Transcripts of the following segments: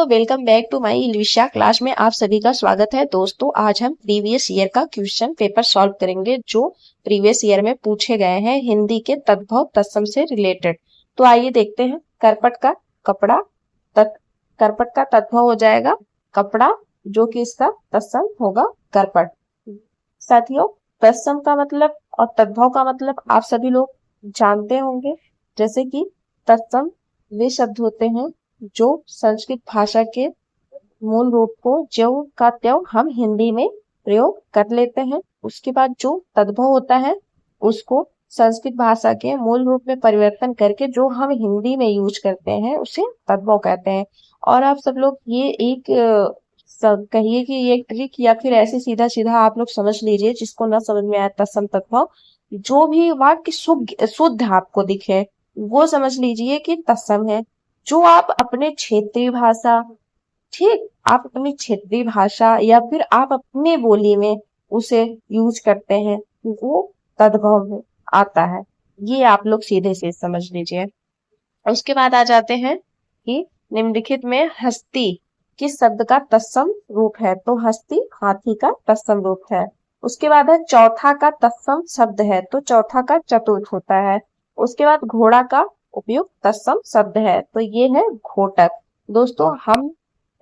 दोस्तों, welcome back to my इल्विशा class में आप सभी का स्वागत है। दोस्तों, आज हम प्रीवियस ईयर का क्वेश्चन पेपर सॉल्व करेंगे जो प्रीवियस ईयर में पूछे गए हैं हिंदी के तद्भव तत्सम से रिलेटेड। तो आइए देखते हैं। करपट का कपड़ा, करपट का तद्भव हो जाएगा कपड़ा, जो कि इसका तत्सम होगा करपट। साथियों, तत्सम का मतलब और तद्भव का मतलब आप सभी लोग जानते होंगे। जैसे कि तत्सम वे शब्द होते हैं जो संस्कृत भाषा के मूल रूप को ज्यों का त्यों हम हिंदी में प्रयोग कर लेते हैं। उसके बाद जो तद्भव होता है उसको संस्कृत भाषा के मूल रूप में परिवर्तन करके जो हम हिंदी में यूज करते हैं उसे तद्भव कहते हैं। और आप सब लोग ये एक कहिए कि ये एक ट्रिक या फिर ऐसे सीधा सीधा आप लोग समझ लीजिए, जिसको ना समझ में आया तत्सम तद्भव, जो भी वाक्य शुद्ध आपको दिखे वो समझ लीजिए कि तत्सम है। जो आप अपने क्षेत्रीय भाषा, ठीक, आप अपनी क्षेत्रीय भाषा या फिर आप अपने बोली में उसे यूज करते हैं वो तद्भव में आता है। ये आप लोग सीधे से समझ लीजिए। उसके बाद आ जाते हैं कि निम्नलिखित में हस्ती किस शब्द का तत्सम रूप है। तो हस्ती हाथी का तत्सम रूप है। उसके बाद है चौथा का तत्सम शब्द है, तो चौथा का चतुर्थ होता है। उसके बाद घोड़ा का उपयुक्त तत्सम शब्द है, तो ये है घोटक। दोस्तों, हम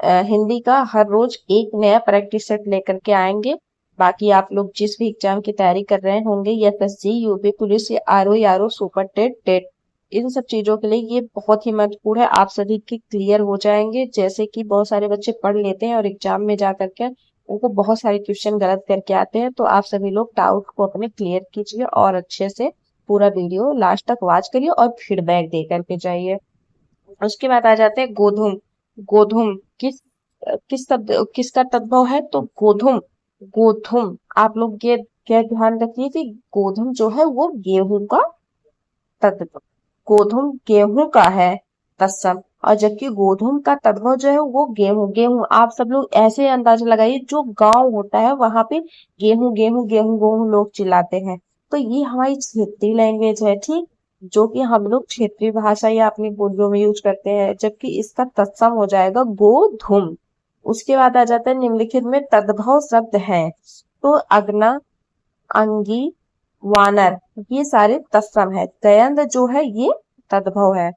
हिंदी का हर रोज एक नया प्रैक्टिस सेट लेकर के आएंगे। बाकी आप लोग जिस भी एग्जाम की तैयारी कर रहे होंगे, एसएससी, यूपी पुलिस या आरओ सुपर टेट, इन सब चीजों के लिए ये बहुत ही महत्वपूर्ण है। आप सभी के क्लियर हो जाएंगे। जैसे कि बहुत सारे बच्चे पढ़ लेते हैं और एग्जाम में जा करके उनको बहुत सारे क्वेश्चन गलत करके आते हैं। तो आप सभी लोग डाउट को अपने क्लियर कीजिए और अच्छे से पूरा वीडियो लास्ट तक वॉच करिए और फीडबैक दे करके जाइए। उसके बाद आ जाते हैं गोधूम। गोधूम किस शब्द किसका तद्भव है। तो गोधूम, गोधूम आप लोग ये क्या ध्यान रखिए कि गोधूम जो है वो गेहूं का तद्भव, गोधूम गेहूं का है तत्सम। और जबकि गोधूम का तद्भव जो है वो गेहूं, गेहूं आप सब लोग ऐसे अंदाजा लगाइए, जो गांव होता है वहां पे गेहूं गेहूं गेहूं गेहूं लोग चिल्लाते हैं। तो ये हमारी क्षेत्रीय लैंग्वेज है, ठीक, जो कि हम लोग क्षेत्रीय भाषा या अपनी बोलियों में यूज करते हैं। जबकि इसका तत्सम हो जाएगा गोधूम। उसके बाद आ जाता है निम्नलिखित में तद्भव शब्द है। तो अग्ना, अंगी, वानर, ये सारे तत्सम है। गयंद जो है ये तद्भव है।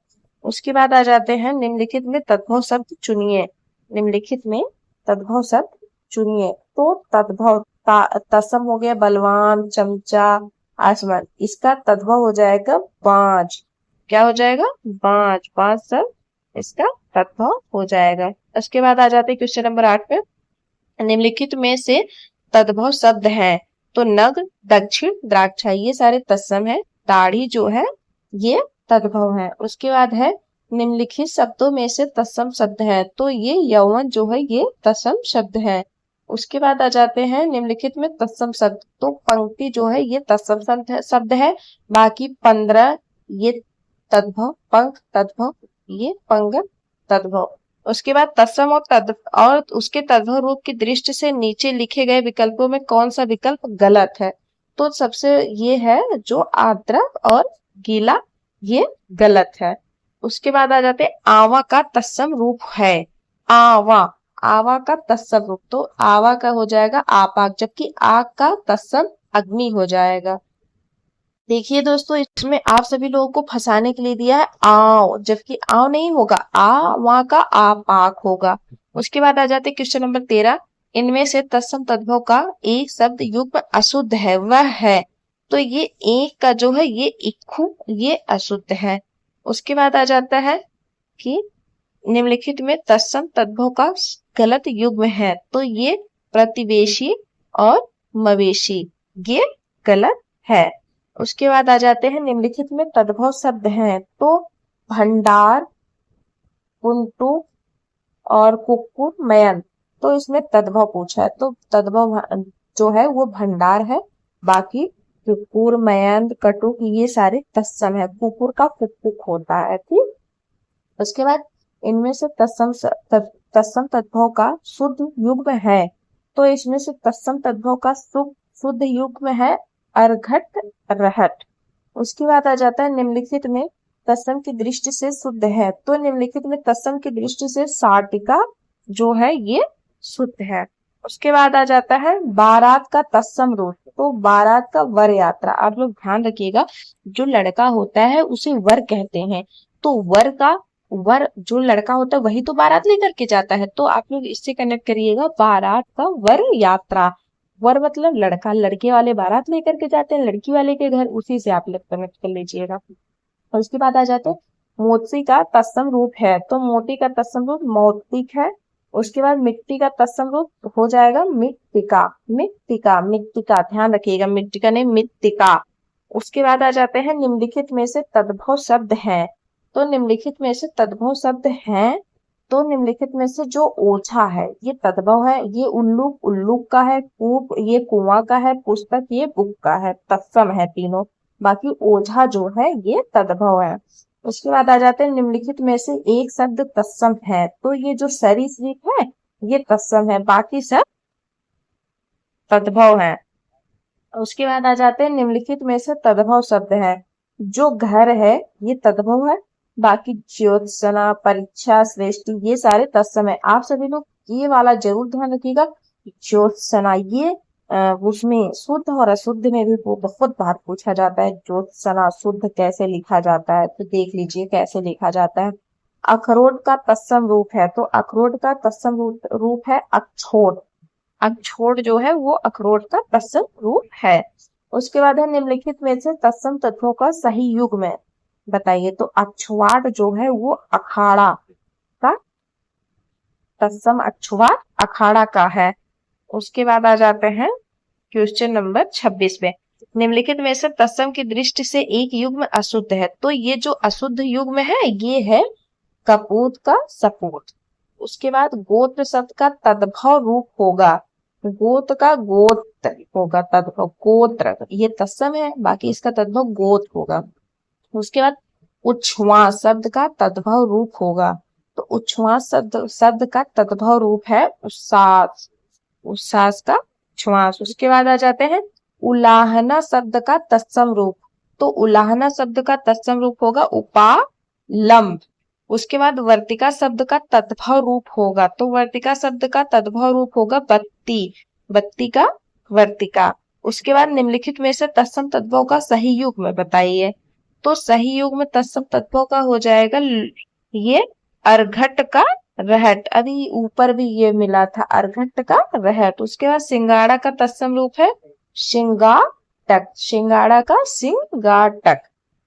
उसके बाद आ जाते हैं निम्नलिखित में तद्भव शब्द चुनिए। निम्नलिखित में तद्भव शब्द चुनिए। तो तद्भव तत्सम हो गया बलवान, चमचा, आसमान। इसका तद्भव हो जाएगा बाज। क्या हो जाएगा? बाज। बाज सब इसका तद्भव हो जाएगा। उसके बाद आ जाते हैं क्वेश्चन नंबर 8 पे। निम्नलिखित में से तद्भव शब्द हैं। तो नग, दक्षिण, द्राक्षा, ये सारे तत्सम है। दाढ़ी जो है ये तद्भव है। उसके बाद है निम्नलिखित शब्दों में से तत्सम शब्द है। तो ये यौवन जो है ये तत्सम शब्द है। उसके बाद आ जाते हैं निम्नलिखित में तत्सम शब्द। तो पंक्ति जो है ये तत्सम शब्द है। बाकी 15 ये तद्भव, पंख तद्भव, ये पंगत तद्भव। उसके बाद तत्सम और उसके तद्भव रूप की दृष्टि से नीचे लिखे गए विकल्पों में कौन सा विकल्प गलत है। तो सबसे ये है जो आर्द्रक और गीला, ये गलत है। उसके बाद आ जाते हैं आवा का तत्सम रूप है। आवा, आवा का तत्सम रूप, तो आवा का हो जाएगा आपाक, जबकि आग का तत्सम अग्नि हो जाएगा। देखिए दोस्तों, इसमें आप सभी लोगों को फंसाने के लिए दिया है आओ, जबकि आओ नहीं होगा, आ वहां का आपाक होगा। उसके बाद आ जाते क्वेश्चन नंबर 13। इनमें से तत्सम तद्भव का एक शब्द युग्म अशुद्ध है, वह है। तो ये एक का जो है ये इक्खु, ये अशुद्ध है। उसके बाद आ जाता है कि निम्नलिखित में तत्सम तद्भव का गलत युग्म है। तो ये प्रतिवेशी और मवेशी, ये गलत है। उसके बाद आ जाते हैं निम्नलिखित में तद्भव शब्द हैं। तो भंडार, कुंटू और कुक्कुर, मयन, तो इसमें तद्भव पूछा है। तो तद्भव जो है वो भंडार है। बाकी कुक्कुर, मयंद, कटुक, ये सारे तत्सम है। कुकुर का कुक्कुक होता है, ठीक। उसके बाद इनमें से तत्सम तद्भव का शुद्ध युग्म है। तो इसमें से तत्सम तद्भव का शुद्ध युग्म है अर्घट, रहट। उसके बाद आ जाता है निम्नलिखित में तत्सम की दृष्टि से शुद्ध है, तो निम्नलिखित में तत्सम की दृष्टि से साटिका जो है ये शुद्ध है। उसके बाद आ जाता है बारात का तत्सम रूप। तो बारात का वर यात्रा, आप लोग ध्यान रखिएगा, जो लड़का होता है उसे वर कहते हैं, तो वर जो लड़का होता है वही तो बारात लेकर के जाता है, तो आप लोग इससे कनेक्ट करिएगा, बारात का वर यात्रा। वर मतलब लड़का, लड़के वाले बारात लेकर के जाते हैं लड़की वाले के घर, उसी से आप लोग कनेक्ट कर लीजिएगा। और उसके बाद आ जाते हैं मोती का तत्सम रूप है, तो मोती का तत्सम रूप मौक्तिक है। उसके बाद मिट्टी का तत्सम रूप हो जाएगा मिट्टिका। मिट्टिका, मिट्टिका, ध्यान रखिएगा, मिट्टिका नहीं मिट्टिका। उसके बाद आ जाते हैं निम्नलिखित में से तद्भव शब्द हैं, तो निम्नलिखित में से तद्भव शब्द हैं, तो निम्नलिखित में से जो ओछा है ये तद्भव है, ये उल्लूक उल्लूक का है, कूप ये कुआं का है, पुस्तक ये बुक का है, तत्सम है तीनों। बाकी ओझा जो है ये तद्भव है। उसके बाद आ जाते हैं निम्नलिखित में से एक शब्द तत्सम है, तो ये जो सरीसृप है ये तत्सम है, बाकी सब तद्भव है। उसके बाद आ जाते हैं निम्नलिखित में से तद्भव शब्द है, जो घर है ये तद्भव है, बाकी ज्योत्सना परीक्षा श्रेष्ठी ये सारे तत्सम है। आप सभी लोग ये वाला जरूर ध्यान रखिएगा, ज्योत्सना ये उसमें शुद्ध और अशुद्ध में भी वो बहुत बार पूछा जाता है, ज्योत्सना शुद्ध कैसे लिखा जाता है, तो देख लीजिए कैसे लिखा जाता है। अखरोट का तत्सम रूप है, तो अखरोट का तत्सम रूप है अक्षोट। अक्षोट जो है वो अखरोट का तत्सम रूप है। उसके बाद है निम्नलिखित में से तत्सम तत्वों का सही युग्म बताइए, तो अक्षवाट जो है वो अखाड़ा का तत्सम, अक्षवाट अखाड़ा का है। उसके बाद आ जाते हैं क्वेश्चन नंबर 26 पे, निम्नलिखित में से तत्सम की दृष्टि से एक युग्म अशुद्ध है, तो ये जो अशुद्ध युग्म है ये है कपूत का सपूत। उसके बाद गोत्र शब्द का तद्भव रूप होगा, गोत्र का गोत्र होगा, तद्भव गोत्र ये तत्सम है, बाकी इसका तद्भव गोत्र होगा। उसके बाद उच्छ्वास शब्द का तद्भव रूप होगा, तो उच्छ्वास शब्द का तद्भव रूप है उच्छ्वास, उच्छ्वास का श्वास। उसके बाद आ जाते हैं उलाहना शब्द का तत्सम रूप, तो उलाहना शब्द का तत्सम रूप होगा उपालंब। उसके बाद वर्तिका शब्द का तद्भव रूप होगा, तो वर्तिका शब्द का तद्भव रूप होगा बत्ती, बत्ती का वर्तिका। उसके बाद निम्नलिखित में से तत्सम तत्वों का सही युग्म बताइए, तो सही युग्म तत्सम तत्वों का हो जाएगा ये अर्घट का रहट, अभी ऊपर भी ये मिला था अर्घट का रहट। उसके बाद सिंगाड़ा का तत्सम रूप है सिंगाटक, सिंगाड़ा का सिंगाटक।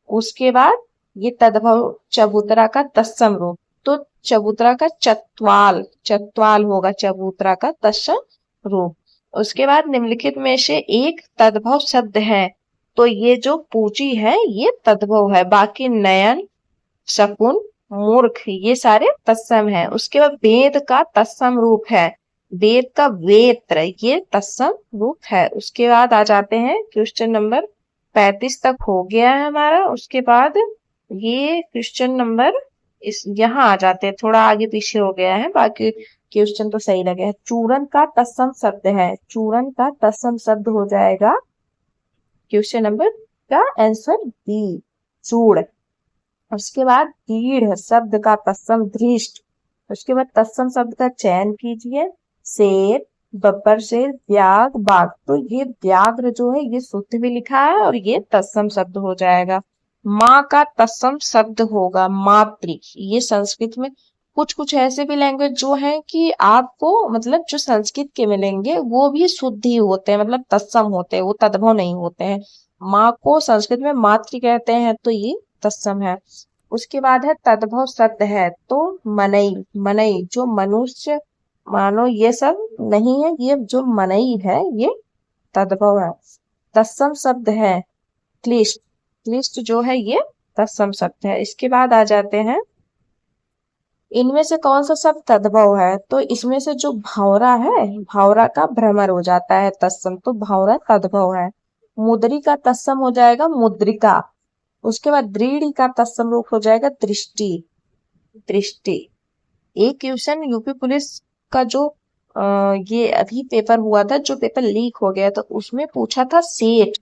उसके बाद ये तद्भव चबूतरा का तत्सम रूप, तो चबूतरा का चतवाल, चतवाल होगा चबूतरा का तत्सम रूप। उसके बाद निम्नलिखित में से एक तद्भव शब्द है, तो ये जो पूची है ये तद्भव है, बाकी नयन शकुन मूर्ख ये सारे तत्सम है। उसके बाद वेद का तत्सम रूप है, वेद का वेत्र ये तत्सम रूप है। उसके बाद आ जाते हैं क्वेश्चन नंबर 35 तक हो गया है हमारा। उसके बाद ये क्वेश्चन नंबर इस यहाँ आ जाते हैं, थोड़ा आगे पीछे हो गया है, बाकी क्वेश्चन तो सही लगे हैं। चूरन का तत्सम शब्द है, चूरन का तत्सम शब्द हो जाएगा क्वेश्चन नंबर का आंसर बी, चूड़। उसके बाद दृढ़ शब्द का तत्सम धृष्ट। उसके बाद तत्सम शब्द का चयन कीजिए, शेर, बब्बर शेर, व्याघ्र बाघ, तो ये व्याघ्र जो है ये शुद्ध भी लिखा है और ये तत्सम शब्द हो जाएगा। माँ का तत्सम शब्द होगा मातृ, ये संस्कृत में कुछ कुछ ऐसे भी लैंग्वेज जो है कि आपको मतलब जो संस्कृत के मिलेंगे वो भी शुद्ध ही होते हैं, मतलब तत्सम होते हैं, वो तद्भव नहीं होते हैं। माँ को संस्कृत में मातृ कहते हैं, तो ये तत्सम है। उसके बाद है तद्भव शब्द है, तो मनई, मनई जो मनुष्य मानो ये सब नहीं है, ये जो मनई है ये तद्भव है। तत्सम शब्द है क्लिष्ट, क्लिष्ट जो है ये तत्सम शब्द है। इसके बाद आ जाते हैं इनमें से कौन सा शब्द तद्भव है, तो इसमें से जो भावरा है, भावरा का भ्रमर हो जाता है तत्सम, तो भावरा तद्भव है। मुद्री का तत्सम हो जाएगा मुद्रिका। उसके बाद दृढ़ का तत्सम रूप हो जाएगा दृष्टि, दृष्टि। एक क्वेश्चन यूपी पुलिस का जो ये अभी पेपर हुआ था, जो पेपर लीक हो गया था, उसमें पूछा था सेठ,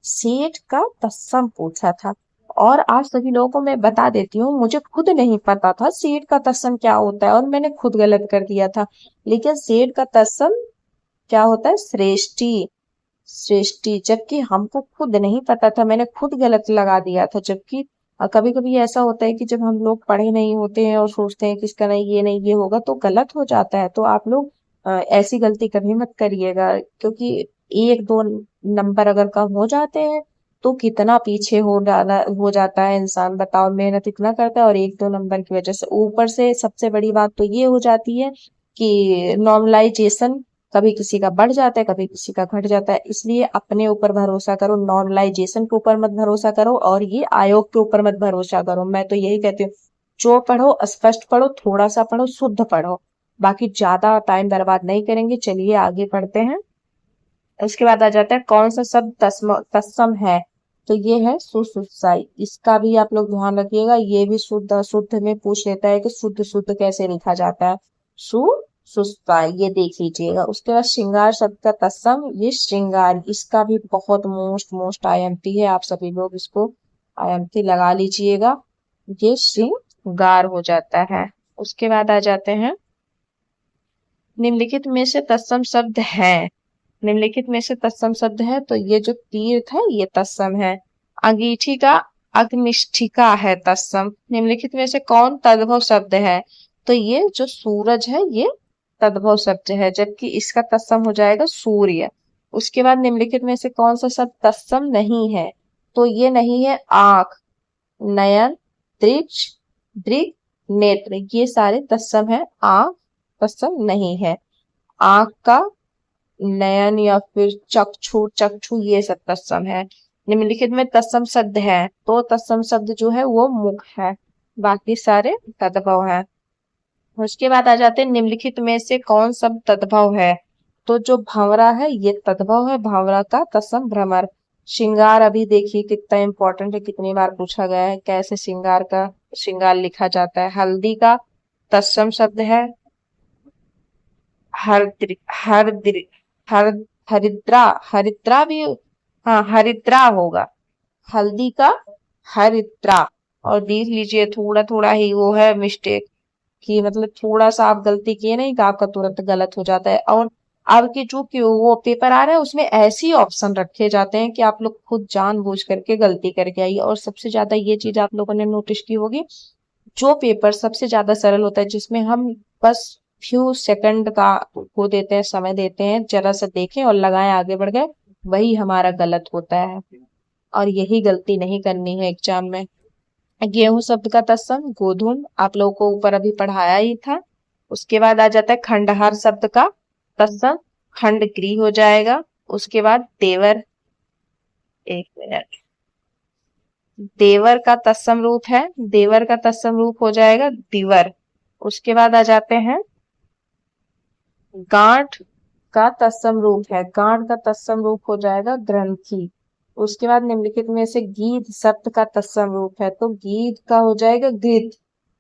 सेठ का तत्सम पूछा था। और आप सभी लोगों को मैं बता देती हूँ, मुझे खुद नहीं पता था सेठ का तत्सम क्या होता है और मैंने खुद गलत कर दिया था। लेकिन सेठ का तत्सम क्या होता है? श्रेष्ठी। श्रेष्ठी, जबकि हमको खुद नहीं पता था, मैंने खुद गलत लगा दिया था। जबकि कभी कभी ऐसा होता है कि जब हम लोग पढ़े नहीं होते हैं और सोचते हैं कि इसका नहीं ये होगा, तो गलत हो जाता है। तो आप लोग ऐसी गलती कभी मत करिएगा, क्योंकि एक दो नंबर अगर कम हो जाते हैं तो कितना पीछे हो जाता है इंसान। बताओ, मेहनत इतना करता है और एक दो नंबर की वजह से, ऊपर से सबसे बड़ी बात तो ये हो जाती है कि नॉर्मलाइजेशन कभी किसी का बढ़ जाता है, कभी किसी का घट जाता है। इसलिए अपने ऊपर भरोसा करो, नॉर्मलाइजेशन के ऊपर मत भरोसा करो और ये आयोग के ऊपर मत भरोसा करो। मैं तो यही कहती हूँ, जो पढ़ो स्पष्ट पढ़ो, थोड़ा सा पढ़ो, शुद्ध पढ़ो, बाकी ज्यादा टाइम बर्बाद नहीं करेंगे। चलिए आगे पढ़ते हैं। उसके बाद आ जाता है कौन सा शब्द तत्सम है। तो ये है सुसुप्ताई। इसका भी आप लोग ध्यान रखिएगा, ये भी शुद्ध अशुद्ध में पूछ लेता है कि शुद्ध शुद्ध कैसे लिखा जाता है। सुसुप्ताई, ये देख लीजिएगा। उसके बाद श्रृंगार शब्द का तत्सम, ये श्रृंगार, इसका भी बहुत मोस्ट आईएमपी है। आप सभी लोग इसको आईएमपी लगा लीजिएगा, ये श्रृंगार हो जाता है। उसके बाद आ जाते हैं निम्नलिखित में से तत्सम शब्द है। निम्नलिखित में से तत्सम शब्द है, तो ये जो तीर्थ है ये तत्सम है। अंगीठी का अग्निष्ठिका है तत्सम। निम्नलिखित में से कौन तद्भव शब्द है? तो ये जो सूरज है ये तद्भव शब्द है, जबकि इसका तत्सम हो जाएगा सूर्य। उसके बाद निम्नलिखित में से कौन सा शब्द तत्सम नहीं है? तो ये नहीं है आंख, नयन, दृक्ष, दृक, नेत्र, ये सारे तत्सम है। आंख तत्सम नहीं है। आंख का नयन या फिर चक्षु, चक्षु ये सब तत्सम है। निम्नलिखित में तत्सम शब्द है, तो तत्सम शब्द जो है वो मुख है, बाकी सारे तद्भव है। उसके बाद आ जाते हैं निम्नलिखित में से कौन सब तद्भव है। तो जो भंवरा है ये तद्भव है, भंवरा का तत्सम भ्रमर। श्रृंगार, अभी देखिए कितना इंपॉर्टेंट है, कितनी बार पूछा गया है कैसे श्रृंगार का श्रृंगार लिखा जाता है। हल्दी का तत्सम शब्द है हर हर हरिद्रा। हरिद्रा भी, हाँ हरिद्रा होगा, हल्दी का हरिद्रा। और देख लीजिए थोड़ा थोड़ा ही वो है मिस्टेक, कि मतलब थोड़ा सा आप गलती किए नहीं कि आपका तुरंत गलत हो जाता है। और आपके जो कि वो पेपर आ रहा है उसमें ऐसे ही ऑप्शन रखे जाते हैं कि आप लोग खुद जानबूझ करके गलती करके आइए। और सबसे ज्यादा ये चीज आप लोगों ने नोटिस की होगी, जो पेपर सबसे ज्यादा सरल होता है, जिसमें हम बस फ्यू सेकंड का वो देते हैं, समय देते हैं, जरा सा देखें और लगाएं, आगे बढ़ गए, वही हमारा गलत होता है। और यही गलती नहीं करनी है एग्जाम में। गेहूं शब्द का तत्सम गोधूम, आप लोगों को ऊपर अभी पढ़ाया ही था। उसके बाद आ जाता है खंडहर शब्द का तत्सम खंडग्री हो जाएगा। उसके बाद देवर, एक मिनट, देवर का तत्सम रूप है, देवर का तत्सम रूप हो जाएगा दिवर। उसके बाद आ जाते हैं गांठ का तत्सम रूप है, गांठ का तत्सम रूप हो जाएगा ग्रंथि। उसके बाद निम्नलिखित में से गीध शब्द का तत्सम रूप है, तो गीध का हो जाएगा गृध।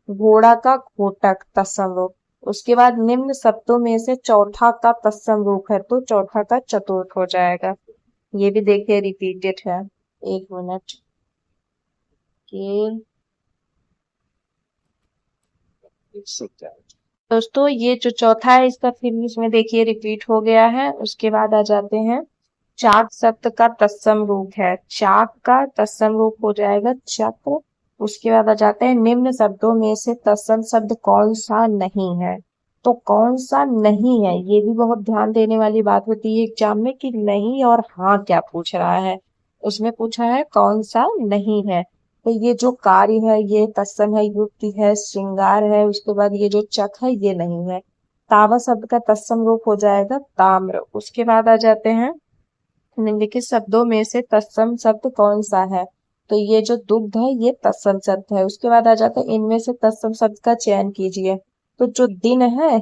घोड़ा का घोटक तत्सम रूप। उसके बाद निम्न शब्दों में से चौथा का तत्सम रूप है, तो चौथा का चतुर्थ हो जाएगा। ये भी देखिए रिपीटेड है, एक मिनट के। दोस्तों ये जो चौथा है इसका फिर इसमें देखिए रिपीट हो गया है। उसके बाद आ जाते हैं चाक शब्द का तत्सम रूप है, चाक का तत्सम रूप हो जाएगा चक्र। उसके बाद आ जाते हैं निम्न शब्दों में से तत्सम शब्द कौन सा नहीं है। तो कौन सा नहीं है, ये भी बहुत ध्यान देने वाली बात होती है एग्जाम में, कि नहीं और हाँ क्या पूछ रहा है। उसमें पूछा है कौन सा नहीं है, तो ये जो कार्य है ये तत्सम है, युक्ति है, श्रृंगार है। उसके बाद ये जो चक है ये नहीं है। तावा शब्द का तत्सम रूप हो जाएगा ताम्र। उसके बाद आ जाते हैं निम्नलिखित शब्दों में से तत्सम शब्द कौन सा है। तो ये जो दुग्ध है ये तत्सम शब्द है। उसके बाद आ जाता है इनमें से तत्सम शब्द का चयन कीजिए। तो जो दिन है,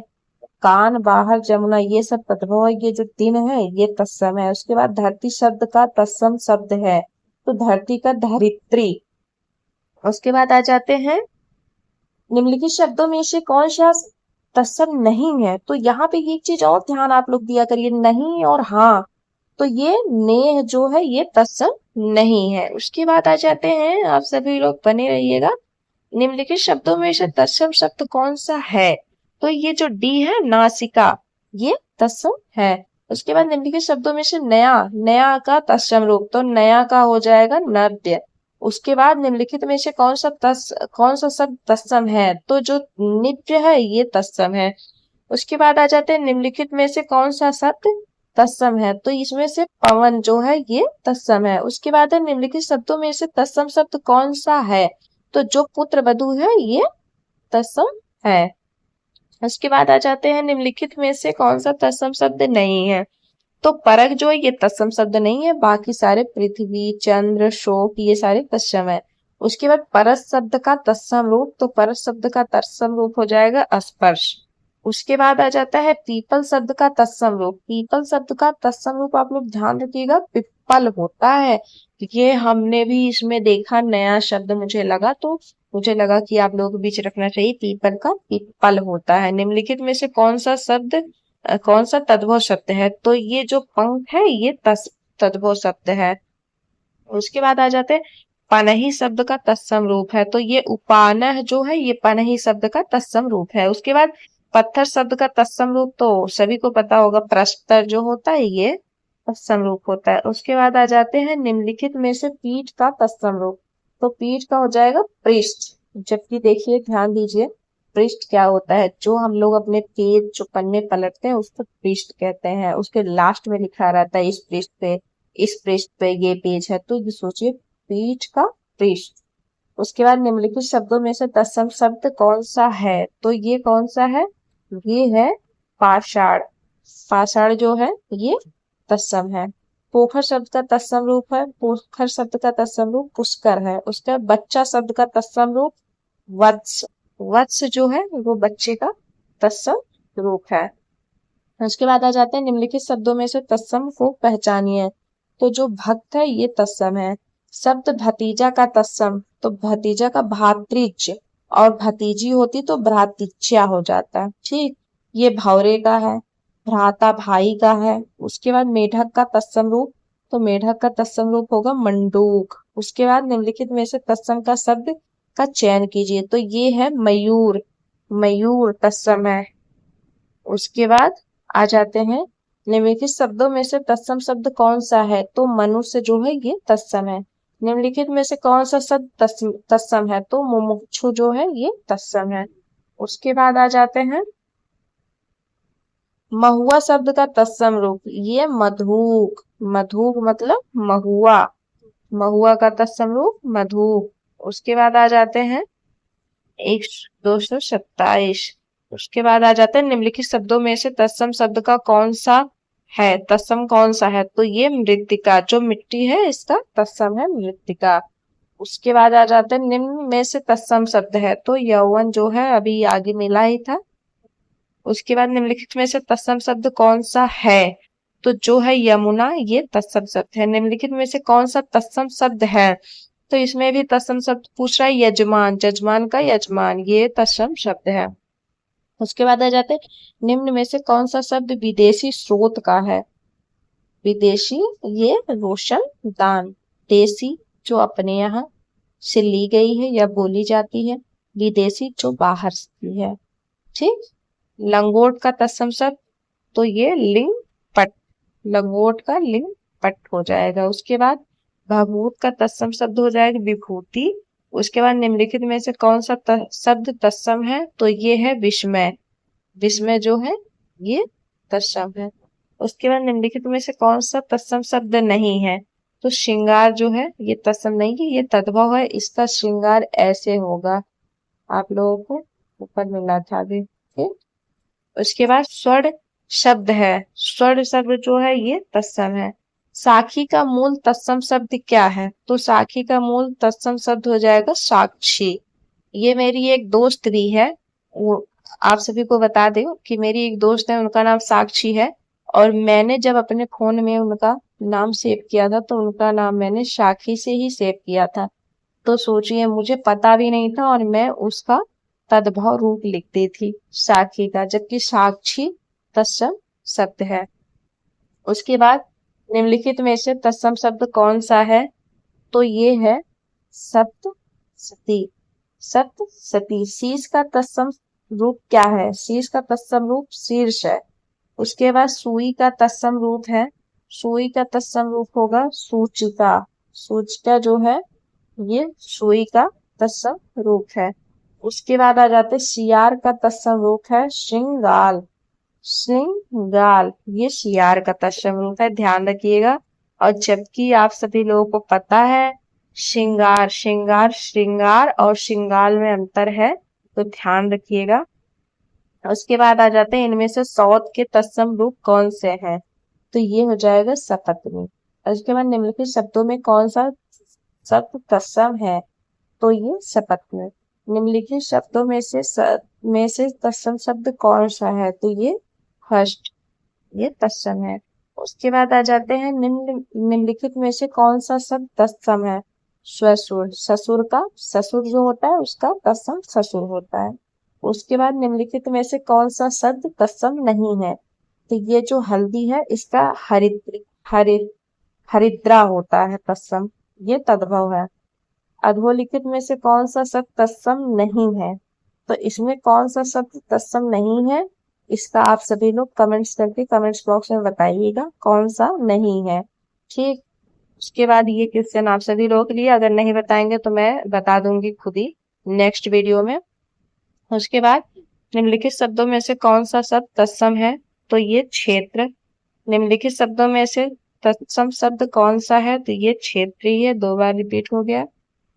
कान, बाहर, जमुना, ये सब तद्भव है, ये जो दिन है ये तत्सम है। उसके बाद धरती शब्द का तत्सम शब्द है, तो धरती का धरित्री। उसके बाद आ जाते हैं निम्नलिखित शब्दों में से कौन सा तत्सम नहीं है। तो यहाँ पे एक चीज और ध्यान आप लोग दिया करिए, नहीं और हाँ, तो ये नेह जो है ये तत्सम नहीं है। उसके बाद आ जाते हैं, आप सभी लोग बने रहिएगा, निम्नलिखित शब्दों में से तत्सम शब्द कौन सा है? तो ये जो डी है नासिका, ये तत्सम है। उसके बाद निम्नलिखित शब्दों में से नया, नया का तत्सम रूप, तो नया का हो जाएगा नव्य। उसके बाद निम्नलिखित में से कौन सा शब्द तत्सम है? तो जो निव्य है ये तत्सम है। उसके बाद आ जाते हैं निम्नलिखित में से कौन सा शब्द तत्सम है? तो इसमें से पवन जो है ये तत्सम है। उसके बाद है निम्नलिखित शब्दों में से तत्सम शब्द कौन सा है? तो जो पुत्र वधू है ये तत्सम है। उसके बाद आ जाते हैं निम्नलिखित में से कौन सा तत्सम शब्द नहीं है? तो परख जो है ये तत्सम शब्द नहीं है, बाकी सारे पृथ्वी, चंद्र, शोक ये सारे तत्सम है। उसके बाद परस शब्द का तत्सम रूप, तो परस शब्द का तत्सम रूप हो जाएगा स्पर्श। उसके बाद आ जाता है पीपल शब्द का तत्सम रूप। पीपल शब्द का तत्सम रूप आप लोग ध्यान रखिएगा, पिप्पल होता है। ये हमने भी इसमें देखा, नया शब्द मुझे लगा, तो मुझे लगा कि आप लोगों के बीच रखना चाहिए, पीपल का पिप्पल होता है। निम्नलिखित में से कौन सा शब्द कौन सा तद्भव शब्द है? तो ये जो पंख है ये तद्भव शब्द है। उसके बाद आ जाते हैं पनही शब्द का तत्सम रूप है, तो ये उपानह जो है ये पनही शब्द का तत्सम रूप है। उसके बाद पत्थर शब्द का तत्सम रूप तो सभी को पता होगा, प्रस्तर जो होता है ये तत्सम रूप होता है। उसके बाद आ जाते हैं निम्नलिखित में से पीठ का तत्सम रूप, तो पीठ का हो जाएगा पृष्ठ। जबकि देखिए ध्यान दीजिए, पृष्ठ क्या होता है? जो हम लोग अपने पेज जो पन्ने पलटते हैं उसको पृष्ठ कहते हैं। उसके लास्ट में लिखा रहता है इस पृष्ठ पे ये पेज है, तो ये सोचिए पीठ का पृष्ठ। उसके बाद निम्नलिखित शब्दों में से तत्सम शब्द कौन सा है? तो ये कौन सा है? ये है पाषाण। पाषाण जो है ये तत्सम है। पोखर शब्द का तत्सम रूप है, पोखर शब्द का तत्सम रूप पुष्कर है। उसके बाद बच्चा शब्द का तत्सम रूप वत्स। वत्स जो है वो बच्चे का तत्सम रूप है। उसके बाद आ जाते हैं निम्नलिखित शब्दों में से तत्सम को पहचानिए। तो जो भक्त है ये तत्सम है। शब्द भतीजा का तत्सम, तो भतीजा का भातृज, और भतीजी होती तो भ्रातृच्या हो जाता। ठीक, ये भौरे का है, भ्राता भाई का है। उसके बाद मेढक का तत्सम रूप, तो मेढक का तत्सम रूप होगा मंडूक। उसके बाद निम्नलिखित में से तत्सम का शब्द का चयन कीजिए, तो ये है मयूर, मयूर तत्सम है। उसके बाद आ जाते हैं निम्नलिखित शब्दों में से तत्सम शब्द कौन सा है? तो मनुष्य जो है ये तत्सम है। निम्नलिखित में से कौन सा शब्द तत्सम है? तो मुमुक्षु जो है ये तत्सम है। उसके बाद आ जाते हैं महुआ शब्द का तत्सम रूप, ये मधुक। मधुक मतलब महुआ, महुआ का तत्सम रूप मधुक। उसके बाद आ जाते हैं 227। उसके बाद आ जाते हैं निम्नलिखित शब्दों में से तत्सम शब्द का कौन सा है? तत्सम कौन सा है? तो ये मृत्तिका, जो मिट्टी है इसका तत्सम है मृत्तिका। उसके बाद आ जाते हैं निम्न में से तत्सम शब्द है, तो यौवन जो है अभी आगे मिला ही था। उसके बाद निम्नलिखित में से तत्सम शब्द कौन सा है? तो जो है यमुना ये तत्सम शब्द है। निम्नलिखित में से कौन सा तत्सम शब्द है? तो इसमें भी तत्सम शब्द पूछ रहा है, यजमान, जजमान का यजमान, ये तत्सम शब्द है। उसके बाद आ जाते हैं निम्न में से कौन सा शब्द विदेशी स्रोत का है? विदेशी ये रोशनदान, देसी जो अपने यहाँ से ली गई है या बोली जाती है, विदेशी जो बाहर से है। ठीक, लंगोट का तत्सम शब्द, तो ये लिंग पट, लंगोट का लिंग पट हो जाएगा। उसके बाद भभूत का तत्सम शब्द हो जाएगा विभूति। उसके बाद निम्नलिखित में से कौन सा शब्द तत्सम है? तो ये है विस्मय, विस्मय जो है ये तत्सम है। उसके बाद निम्नलिखित में से कौन सा तत्सम शब्द नहीं है? तो श्रृंगार जो है ये तत्सम नहीं है, ये तद्भव है, इसका श्रृंगार ऐसे होगा, आप लोगों को ऊपर मिला था अभी। ठीक, उसके बाद स्वर्ण शब्द है, स्वर्ण शब्द जो है ये तत्सम है। साखी का मूल तत्सम शब्द क्या है? तो साखी का मूल तत्सम शब्द हो जाएगा साक्षी। ये मेरी एक दोस्त भी है, वो आप सभी को बता दें कि मेरी एक दोस्त है, उनका नाम साक्षी है, और मैंने जब अपने फोन में उनका नाम सेव किया था तो उनका नाम मैंने साखी से ही सेव किया था। तो सोचिए मुझे पता भी नहीं था और मैं उसका तद्भव रूप लिख दी थी साखी का, जबकि साक्षी तत्सम शब्द है। उसके बाद निम्नलिखित में से तत्सम शब्द कौन सा है? तो ये है सप्तसती। सप्तसती। शीश का तत्सम रूप क्या है? शीश का तत्सम रूप शीर्ष है। उसके बाद सुई का तत्सम रूप है, सुई का तत्सम रूप होगा सूचिका। सूचिका जो है ये सुई का तत्सम रूप है। उसके बाद आ जाते शियार का तत्सम रूप है श्रृंगाल। श्रृंगाल ये शियार का तत्सम रूप है, ध्यान रखिएगा। और जबकि आप सभी लोगों को पता है श्रृंगार श्रृंगार श्रृंगार और श्रृंगाल में अंतर है, तो ध्यान रखिएगा। उसके बाद आ जाते हैं इनमें से सौत के तत्सम रूप कौन से हैं? तो ये हो जाएगा सपत्नी। और उसके बाद निम्नलिखित शब्दों में कौन सा शब्द तत्सम है? तो ये सपत्नी। निम्नलिखित शब्दों में से तत्सम शब्द कौन सा है? तो ये फर्स्ट, ये तत्सम है। उसके बाद आ जाते हैं निम्नलिखित में से कौन सा शब्द तत्सम है? ससुर। ससुर जो होता है उसका तत्सम ससुर होता है। उसके बाद निम्नलिखित में से कौन सा शब्द तत्सम नहीं है? तो ये जो हल्दी है इसका हरिद्रा होता है तत्सम, ये तद्भव है। अधोलिखित में से कौन सा शब्द तत्सम नहीं है? तो इसमें कौन सा शब्द तत्सम नहीं है, इसका आप सभी लोग कमेंट्स करके कमेंट्स बॉक्स में बताइएगा कौन सा नहीं है। ठीक। उसके बाद ये क्वेश्चन आप सभी लोगों के लिए, अगर नहीं बताएंगे तो मैं बता दूंगी खुद ही नेक्स्ट वीडियो में। उसके बाद निम्नलिखित शब्दों में से कौन सा शब्द तत्सम है? तो ये क्षेत्र। निम्नलिखित शब्दों में से तत्सम शब्द कौन सा है? तो ये क्षेत्रीय, 2 बार रिपीट हो गया।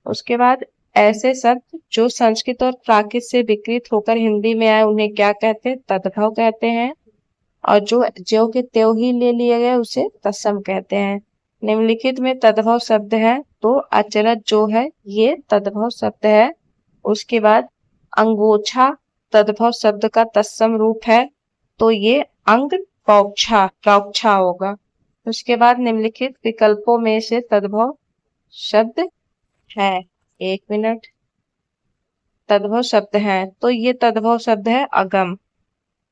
उसके बाद ऐसे शब्द जो संस्कृत और प्राकृत से विकृत होकर हिंदी में आए उन्हें क्या कहते हैं? तद्भव कहते हैं। और जो ज्यों के त्यों ही ले लिए गए उसे तत्सम कहते हैं। निम्नलिखित में तद्भव शब्द है, तो अचरज जो है ये तद्भव शब्द है। उसके बाद अंगोछा तद्भव शब्द का तत्सम रूप है, तो ये अंग प्रोक्षा होगा। उसके बाद निम्नलिखित विकल्पों में से तद्भव शब्द है, 1 मिनट, तद्भव शब्द है, तो ये तद्भव शब्द है अगम।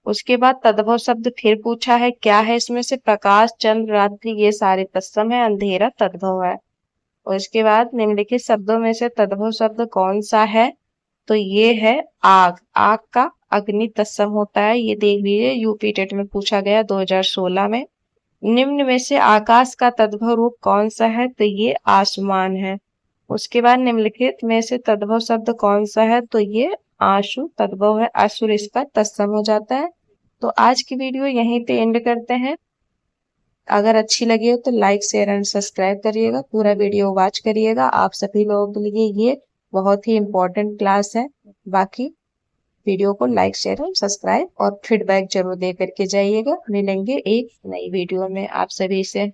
उसके बाद तद्भव शब्द फिर पूछा है, क्या है इसमें से? प्रकाश, चंद्र, रात्रि, ये सारे तत्सम है, अंधेरा तद्भव है। और इसके बाद निम्नलिखित शब्दों में से तद्भव शब्द कौन सा है? तो ये है आग। आग का अग्नि तत्सम होता है, ये देख लीजिए यूपी टेट में पूछा गया 2016 में। निम्न में से आकाश का तद्भव रूप कौन सा है? तो ये आसमान है। उसके बाद निम्नलिखित में से तद्भव शब्द कौन सा है? तो ये आशु तद्भव है, असुर इसका तत्सम हो जाता है। तो आज की वीडियो यहीं पे एंड करते हैं। अगर अच्छी लगी हो तो लाइक शेयर एंड सब्सक्राइब करिएगा, पूरा वीडियो वॉच करिएगा। आप सभी लोगों के लिए ये बहुत ही इम्पोर्टेंट क्लास है। बाकी वीडियो को लाइक शेयर और सब्सक्राइब और फीडबैक जरूर दे करके जाइएगा। मिलेंगे एक नई वीडियो में आप सभी से।